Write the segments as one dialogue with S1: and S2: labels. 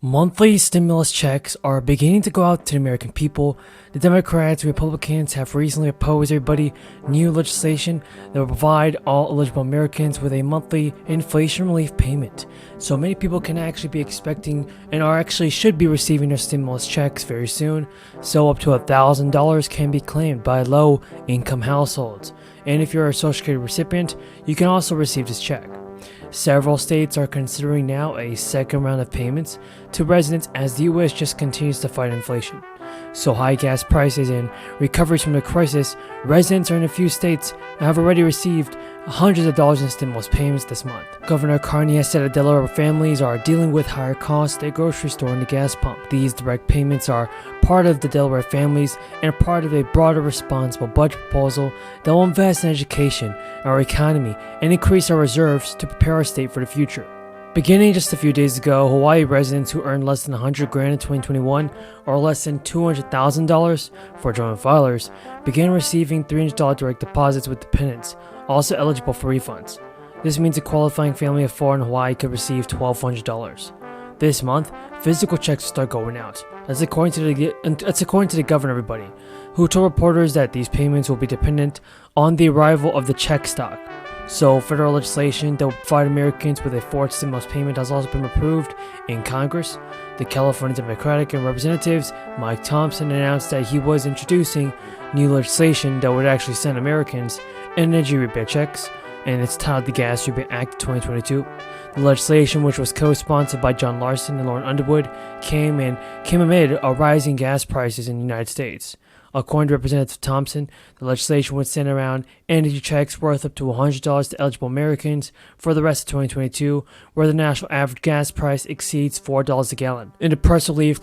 S1: Monthly stimulus checks are beginning to go out to the American people. The Democrats and Republicans have recently opposed everybody new legislation that will provide all eligible Americans with a monthly inflation relief payment. So many people can actually be expecting and are actually should be receiving their stimulus checks very soon. So up to $1,000 can be claimed by low income households. And if you're a Social Security recipient, you can also receive this check. Several states are considering now a second round of payments to residents as the U.S. just continues to fight inflation. So high gas prices and recoveries from the crisis, residents in a few states have already received hundreds of dollars in stimulus payments this month. Governor Carney has said that Delaware families are dealing with higher costs at the grocery store and the gas pump. These direct payments are part of the Delaware families and part of a broader responsible budget proposal that will invest in education, our economy, and increase our reserves to prepare our state for the future. Beginning just a few days ago, Hawaii residents who earned less than $100,000 in 2021 or less than $200,000 for joint filers began receiving $300 direct deposits with dependents, also eligible for refunds. This means a qualifying family of four in Hawaii could receive $1,200. This month, physical checks will start going out. That's according to the governor, everybody, who told reporters that these payments will be dependent on the arrival of the check stock. So, federal legislation that will provide Americans with a fourth stimulus payment has also been approved in Congress. The California Democratic Representatives, Mike Thompson, announced that he was introducing new legislation that would actually send Americans energy rebate checks, and it's titled the Gas Rebate Act of 2022. The legislation, which was co-sponsored by John Larson and Lauren Underwood, came amid a rising gas prices in the United States. According to Representative Thompson, the legislation would send around energy checks worth up to $100 to eligible Americans for the rest of 2022, where the national average gas price exceeds $4 a gallon. In a press release,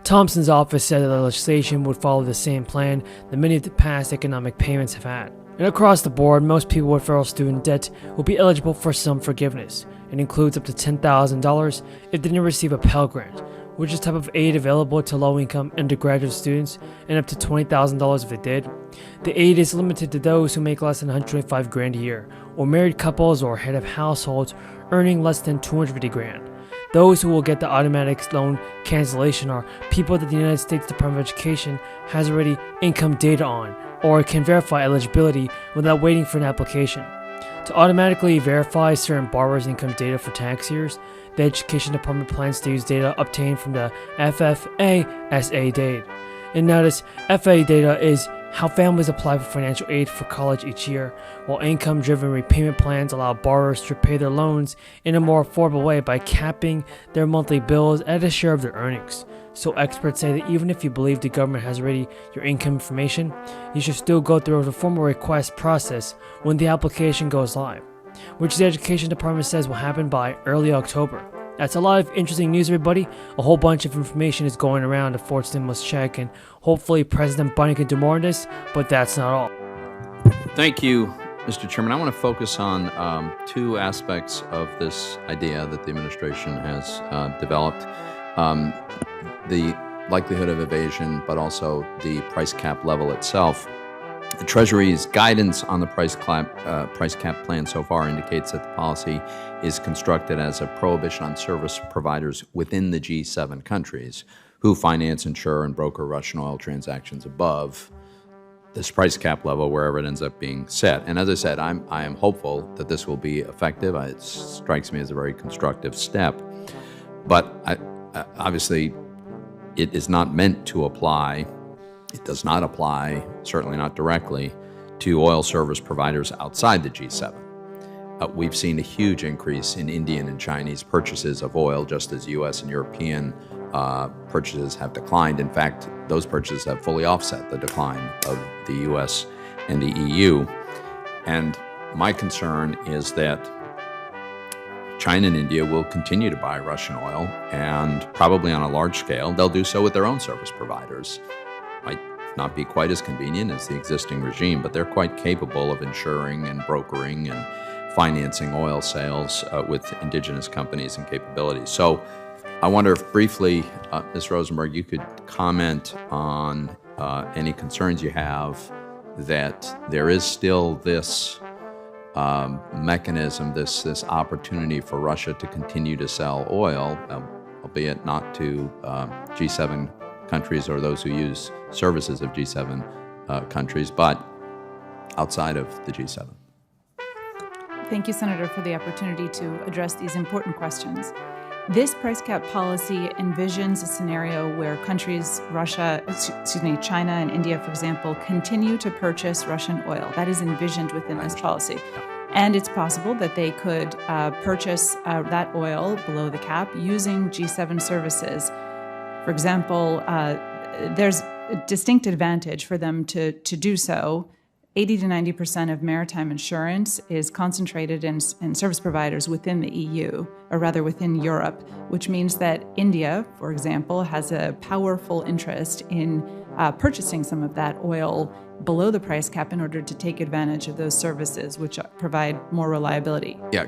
S1: Thompson's office said that the legislation would follow the same plan that many of the past economic payments have had. And across the board, most people with federal student debt will be eligible for some forgiveness. It includes up to $10,000 if they didn't receive a Pell Grant, which is a type of aid available to low-income undergraduate students, and up to $20,000 if they did. The aid is limited to those who make less than $125,000 a year, or married couples or head of households earning less than $250,000. Those who will get the automatic loan cancellation are people that the United States Department of Education has already income data on, or can verify eligibility without waiting for an application. To automatically verify certain borrowers' income data for tax years, the Education Department plans to use data obtained from the FFA-SA data. And notice, FFA data is how families apply for financial aid for college each year, while income-driven repayment plans allow borrowers to repay their loans in a more affordable way by capping their monthly bills at a share of their earnings. So experts say that even if you believe the government has already your income information, you should still go through the formal request process when the application goes live, which the Education Department says will happen by early October. That's a lot of interesting news, everybody. A whole bunch of information is going around the fourth stimulus check, and hopefully President Biden can do more on this, but that's not all.
S2: Thank you, Mr. Chairman. I want to focus on two aspects of this idea that the administration has developed. The likelihood of evasion, but also the price cap level itself. The Treasury's guidance on the price cap plan so far indicates that the policy is constructed as a prohibition on service providers within the G7 countries who finance, insure, and broker Russian oil transactions above this price cap level, wherever it ends up being set. And as I said, I am hopeful that this will be effective. It strikes me as a very constructive step. But obviously, it is not meant to apply. It does not apply, certainly not directly, to oil service providers outside the G7. We've seen a huge increase in Indian and Chinese purchases of oil, just as U.S. and European purchases have declined. In fact, those purchases have fully offset the decline of the U.S. and the EU. And my concern is that China and India will continue to buy Russian oil, and probably on a large scale, they'll do so with their own service providers. Might not be quite as convenient as the existing regime, but they're quite capable of insuring and brokering and financing oil sales with indigenous companies and capabilities. So I wonder if briefly, Ms. Rosenberg, you could comment on any concerns you have that there is still this mechanism, this opportunity for Russia to continue to sell oil, albeit not to G7 countries or those who use services of G7 countries, but outside of the G7.
S3: Thank you, Senator, for the opportunity to address these important questions. This price cap policy envisions a scenario where countries, China and India, for example, continue to purchase Russian oil. That is envisioned within this policy. And it's possible that they could purchase that oil below the cap using G7 services. For example, there's a distinct advantage for them to do so. 80 to 90% of maritime insurance is concentrated in service providers within the EU, or rather within Europe, which means that India, for example, has a powerful interest in purchasing some of that oil below the price cap in order to take advantage of those services, which provide more reliability.
S2: Yeah,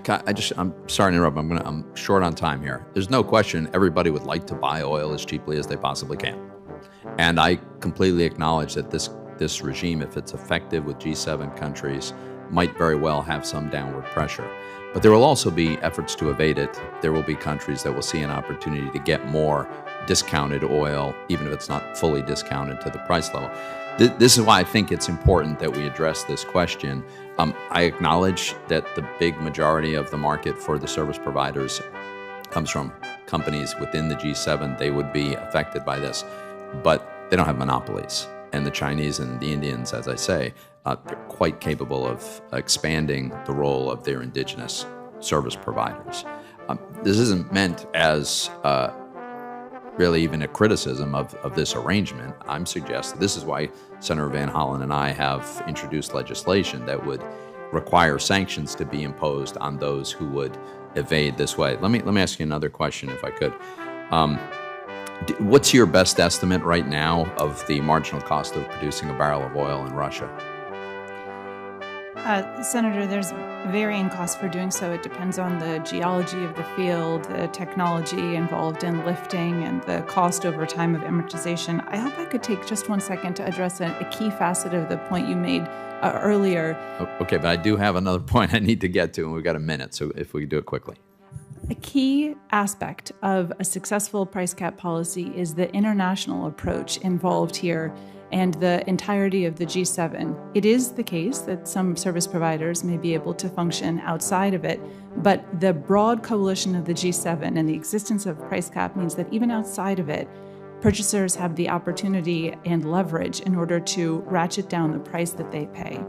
S2: I'm sorry to interrupt. I'm short on time here. There's no question everybody would like to buy oil as cheaply as they possibly can. And I completely acknowledge that this regime, if it's effective with G7 countries, might very well have some downward pressure. But there will also be efforts to evade it. There will be countries that will see an opportunity to get more discounted oil, even if it's not fully discounted to the price level. This is why I think it's important that we address this question. I acknowledge that the big majority of the market for the service providers comes from companies within the G7. They would be affected by this, but they don't have monopolies. And the Chinese and the Indians, as I say, they're quite capable of expanding the role of their indigenous service providers. This isn't meant as really even a criticism of this arrangement. I'm suggesting this is why Senator Van Hollen and I have introduced legislation that would require sanctions to be imposed on those who would evade this way. Let me ask you another question, if I could. What's your best estimate right now of the marginal cost of producing a barrel of oil in Russia?
S3: Senator, there's varying costs for doing so. It depends on the geology of the field, the technology involved in lifting, and the cost over time of amortization. I hope I could take just 1 second to address a key facet of the point you made earlier.
S2: Okay, but I do have another point I need to get to, and we've got a minute, so if we could do it quickly.
S3: A key aspect of a successful price cap policy is the international approach involved here and the entirety of the G7. It is the case that some service providers may be able to function outside of it, but the broad coalition of the G7 and the existence of price cap means that even outside of it, purchasers have the opportunity and leverage in order to ratchet down the price that they pay.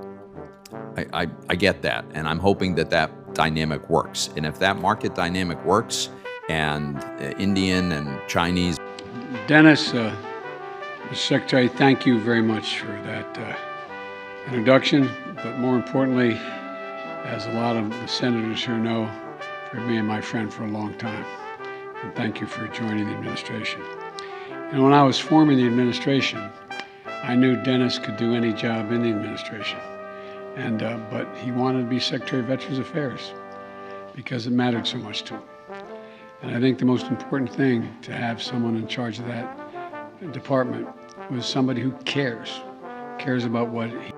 S2: I get that, and I'm hoping that dynamic works. And if that market dynamic works, and Indian and Chinese...
S4: Dennis, Mr. Secretary, thank you very much for that introduction, but more importantly, as a lot of the senators here know, for me and my friend for a long time. And thank you for joining the administration. And when I was forming the administration, I knew Dennis could do any job in the administration. But he wanted to be Secretary of Veterans Affairs because it mattered so much to him. And I think the most important thing to have someone in charge of that department was somebody who cares about what he...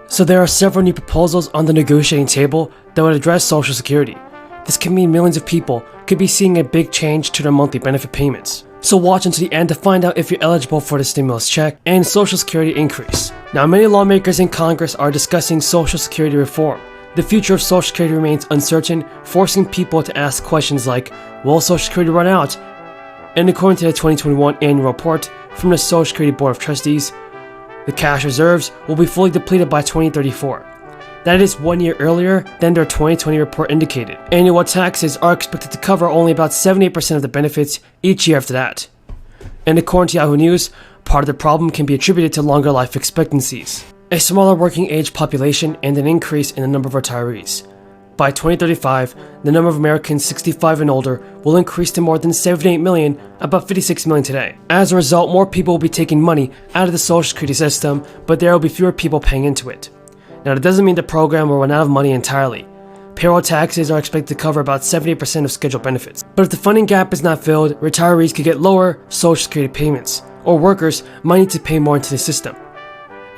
S1: So there are several new proposals on the negotiating table that would address Social Security. This could mean millions of people could be seeing a big change to their monthly benefit payments. So watch until the end to find out if you're eligible for the stimulus check and Social Security increase. Now, many lawmakers in Congress are discussing Social Security reform. The future of Social Security remains uncertain, forcing people to ask questions like, will Social Security run out? And according to the 2021 annual report from the Social Security Board of Trustees, the cash reserves will be fully depleted by 2034. That is 1 year earlier than their 2020 report indicated. Annual taxes are expected to cover only about 78% of the benefits each year after that. And according to Yahoo News, part of the problem can be attributed to longer life expectancies, a smaller working age population, and an increase in the number of retirees. By 2035, the number of Americans 65 and older will increase to more than 78 million, about 56 million today. As a result, more people will be taking money out of the Social Security system, but there will be fewer people paying into it. Now, that doesn't mean the program will run out of money entirely. Payroll taxes are expected to cover about 70% of scheduled benefits. But if the funding gap is not filled, retirees could get lower Social Security payments, or workers might need to pay more into the system.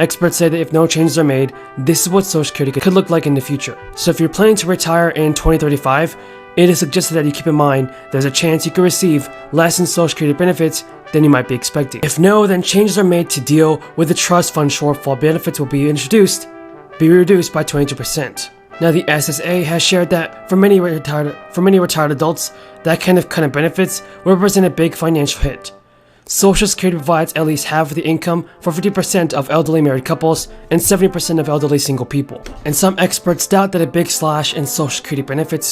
S1: Experts say that if no changes are made, this is what Social Security could look like in the future. So if you're planning to retire in 2035, it is suggested that you keep in mind there's a chance you could receive less in Social Security benefits than you might be expecting. If no, then changes are made to deal with the trust fund shortfall. Benefits will be reduced by 22%. Now, the SSA has shared that for many retired adults, that kind of cut in benefits will represent a big financial hit. Social Security provides at least half of the income for 50% of elderly married couples and 70% of elderly single people. And some experts doubt that a big slash in Social Security benefits